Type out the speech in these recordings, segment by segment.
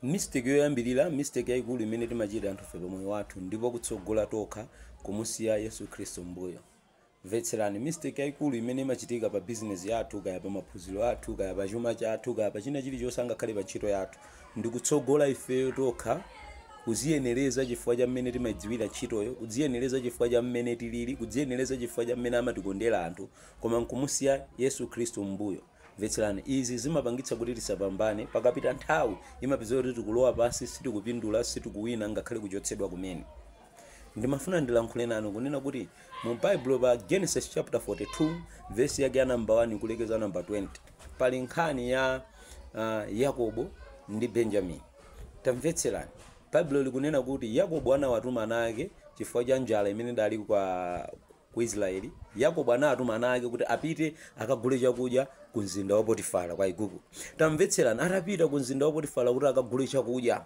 Mistake yoyambirira, mistake yaikulu imene timachita anthu fe pamoyo wathu ndipo kutsogola tokha kumusiya Yesu Khristu mbuyo. Vetserani, mistake yaikulu imene imachitika pa business yathu, kaya pa maphunziro athu, kaya pa chuma chathu, kaya pa china chilichonse angakhale pa ntchito yathu, ndi kutsogola ifeyo tokha kudziyenereza chifukwa cha mmene timadziwira ntchitoyo, kudziyenereza chifukwa cha mmene tilili, kudziyenereza chifukwa cha mmene amatikondera anthu, koma nkumusiya Yesu Khristu mbuyo. Vetserani, izi zimapangitsa kuti tisapambane. Pakapita nthawi imapeza kuti tikulowa pansi, sitikupindula, sitikuwina ngakhale kuchotsedwa kumene. Ndimafuna ndilankhule nanu kunena kuti mu Bible pa Genesis chapter 42 verse yake ya number 1 kulekeza number 20 pali nkhani ya Yakobo ndi Benjamin. Tamvetserani, Bible likunena kuti Yakobo anawatuma ana ake chifukwa cha njala imene idali ku Israeli. Yakobo anawatuma ana ake kuti apite akagule chakudya ku mzinda wa Potifara kwa Igupto. Tamvetserani, atapita ku mzinda wa Potifara kuti akagule chakudya,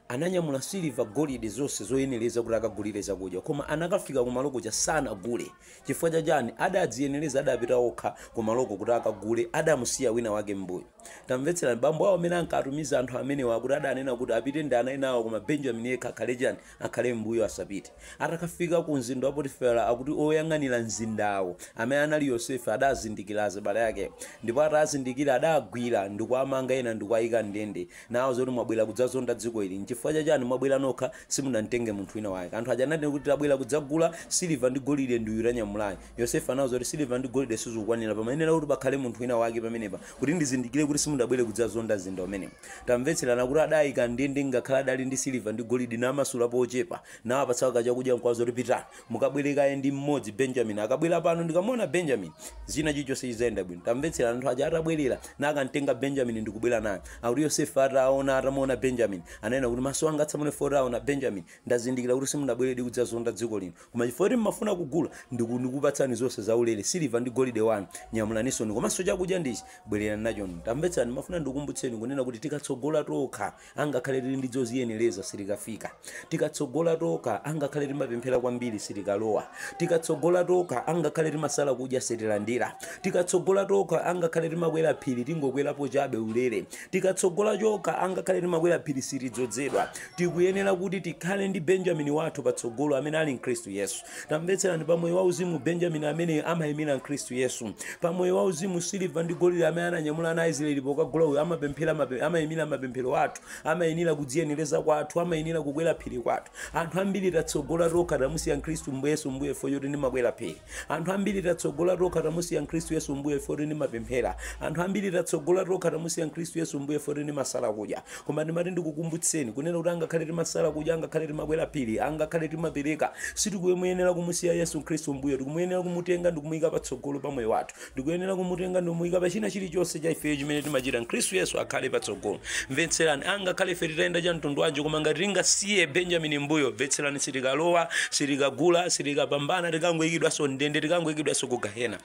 ananyamula silver golide zonse zoyenereza kuti akagulire chakudya, koma anakafika kumaloko cha sanagule. Chifukwa cha chani? Adadziyenereza, adapita okha kumaloko kuti akagule, adamusiya wina wake mbuyo. Tamvetserani, bambo awo amene ankatumiza anthu amenewa kuti adanena kuti apite ndi ana enawo, koma Benjamin yekha akhale chani? Akhale mbuyo, asapite. Atakafika ku mzinda wa Potifara akuti oyang'anira mzindawo amene anali Yosefe adazindikira azibale yake, ndipo atazindikira adagwira ndikuamanga ena ndikuayika ndende nawo zoti mwabwera kudzazonda dziko ili. Chifukwa cha chani mwabwera nokha simunamtenge munthu wina wake? Anthu aja anati kuti tabwera kudzagula silver ndi golide ndi yuranyamulayi. Yosefe anawo zoti silver ndi golide sizikukwanira, pamenera kuti pakhale munthu wina wake pamenepa kuti ndizindikire kuti simudabwere kudzazonda mzinda umenewu. Tamvetserana kuti adayika ndende ngakhale adali ndi silver ndi golide namasula pochepa, nawo apatsawo chakudya nkwazo kuti pitani mukabwerekaye ndi mmodzi Benjamin. Akabwera pano ndikamona Benjamin zina chilichonse chizayenda bwino. Tamvetserana, anthu aja atabwerera nakantenga Benjamin ndikubwera naye. Akuti Yosefe atamuona Benjamin anena kuti maso anga atsamune fora na Benjamin, ndazindikira kuti simunabweredi kudzazonda dziko lino, koma chifukwa kuti mmafuna kugula ndikukupatsani zonse zaulere silver ndi golide wanu, nyamulanisoni komanso chakudya ndichi bwererani nacho. Tamvetsani, mafuna ndikumbutseni kunena kuti tikatsogola tokha angakhale tili ndi zoziyenereza sitikafika. Tikatsogola tokha angakhale timapemphera kwambiri sitikalowa. Tikatsogola tokha angakhale timasala kudya sitilandira. Tikatsogola tokha angakhale timakwera phiri tingokwerapo chabe ulere. Tikatsogola tokha angakhale timakwera phiri sitidzozedwa. Tikuyenera kuti tikhale ndi Benjamin wathu patsogolo amene ali Khristu Yesu. Tamvetserani, pamoyo wauzimu Benjamin amene amayimira Khristu Yesu. Pamoyo wauzimu silver ndi golide amene ananyamula ana Israeli pokagula uyo amayimira mapemphero athu, amayinira kudziyenereza kwathu, amayinira kukwera phiri kwathu. Anthu ambiri tatsogola tokha tamusiya Khristu Yesu mbuye fo ndi makwera phiri. Anthu ambiri tatsogola tokha tamusiya Khristu Yesu mbuye fo ndi mapemphera. Anthu ambiri tatsogola tokha tamusiya Khristu Yesu mbuye fo ndi masala kudya. Koma ndimati ndikukumbutseni kunena kuti angakhale timasala kudya, angakhale timakwera phiri, angakhale timapereka, sitikuyenera kumusiya Yesu Khristu mbuyo. Tikuyenera kumutenga ndikumuyika patsogolo pa moyo wathu. Tikuyenera kumutenga ndikumuyika pa china chilichonse cha ife chimene timachita. Khristu Yesu akhale patsogolo. Mvetserani, angakhale ife titayenda cha mtundu wanji, koma ngati tingasiye Benjamin mbuyo, mvetserani, sitikalowa, sitikagula, sitikapambana, tikangoyikidwanso ndende, tikangoyikidwanso ku Gehena.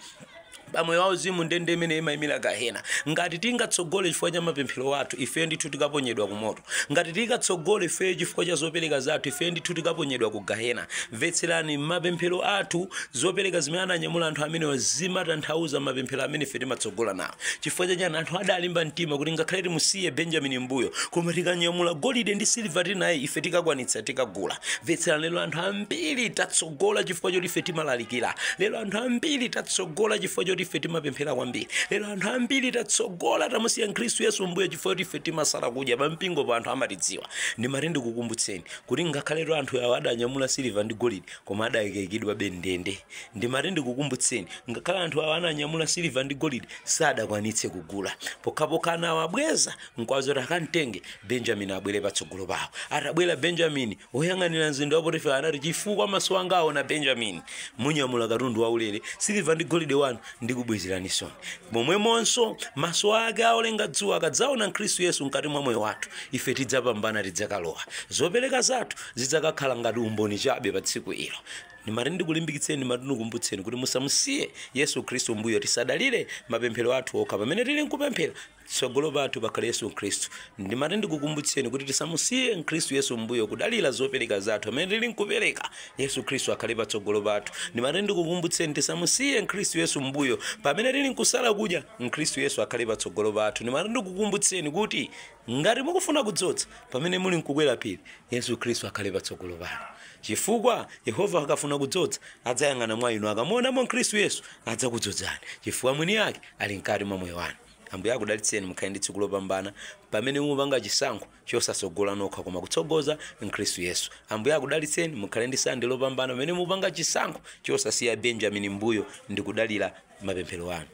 Pamoyo wauzimu ndende imene imayimira Gehena. Ngati tingatsogole chifukwa cha mapemphero athu, ife ndithu tikaponyedwa ku moto. Ngati tingatsogole ife chifukwa cha zopereka zathu, ife ndithu tikaponyedwa ku Gehena. Mvetserani, mapemphero athu, zopereka zimene ananyamula anthu amene zimatanthauza mapemphero amene ife timatsogola nawo. Chifukwa cha chani? Anthu adalimba mtima kuti ngakhale timusiye Benjamin mbuyo, koma tikanyamula golide ndi silver tinaye ife tikakwanitsa tikagula. Mvetserani, lero anthu ambiri tatsogola chifukwa choti ife timalalikira. Lero anthu ambiri tatsogola chifukwa choti ife timapemphera kwambiri. Lero anthu ambiri tatsogola tamusiya Khristu Yesu mbuyo chifukwa choti ife timasala kudya pa mpingo pa anthu amatidziwa. Ndimati ndikukumbutseni kuti ngakhale lero anthu awo adanyamula silver ndi golide koma adayikidwa bendende. Ndimati ndikukumbutseni ngakhale anthu awo ananyamula silver ndi golide sadakwanitse kugula. Pokhapokha nawo abweza nkwazo takantenge Benjamin abwere patsogolo pawo. Atabwera Benjamin oyang'anira mzinda wa Potifara anati chifukwa maso anga aona Benjamin munyamula katundu waulere silver ndi golide wanu ndikubwezeranisoni. Momwemonso maso ake aolenga dzuwa akadzaona Khristu Yesu mkati mwa moyo wathu, ife tidzapambana, tidzakalowa. Zopereka zathu zidzakakhala ngati umboni chabe pa tsiku ilo. Ndimati ndikulimbikitseni, ndimati ndikukumbutseni kuti musamusiye Yesu Khristu mbuyo, tisadalire mapemphero athu okha pamene tili nkupemphera. tsogolo bathu bakhala Yesu Khristu. Ndimati ndikukumbutseni kuti tisamusiye Mkhristu Yesu mbuyo kudalira zopereka zathu amene tili nkupereka. Yesu Khristu akhale patsogolo pathu. Ndimati ndikukumbutseni tisamusiye Mkhristu Yesu mbuyo pamene tili nkusala kudya, Mkhristu Yesu akhale patsogolo pathu. Ndimati ndikukumbutseni kuti ngati mukufuna kudzodza pamene muli nkukwera phiri, Yesu Khristu akhale patsogolo pathu. Chifukwa Yehova akafuna kudzodza adzayang'ana mwa inu, akamuonamo Mkhristu Yesu adzakudzozani chifukwa mwini yake ali mkati mwa moyo wanu. Ambuye akudalitseni mukhale ndi tsiku lopambana pamene mupanga chisankho chosasogola nokha koma kutsogoza Mkhristu Yesu. Ambuye akudalitseni mukhale ndi sande lopambana pamene mupanga chisankho chosasiya Benjamin mbuyo ndi kudalira mapemphero anu.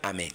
Amen.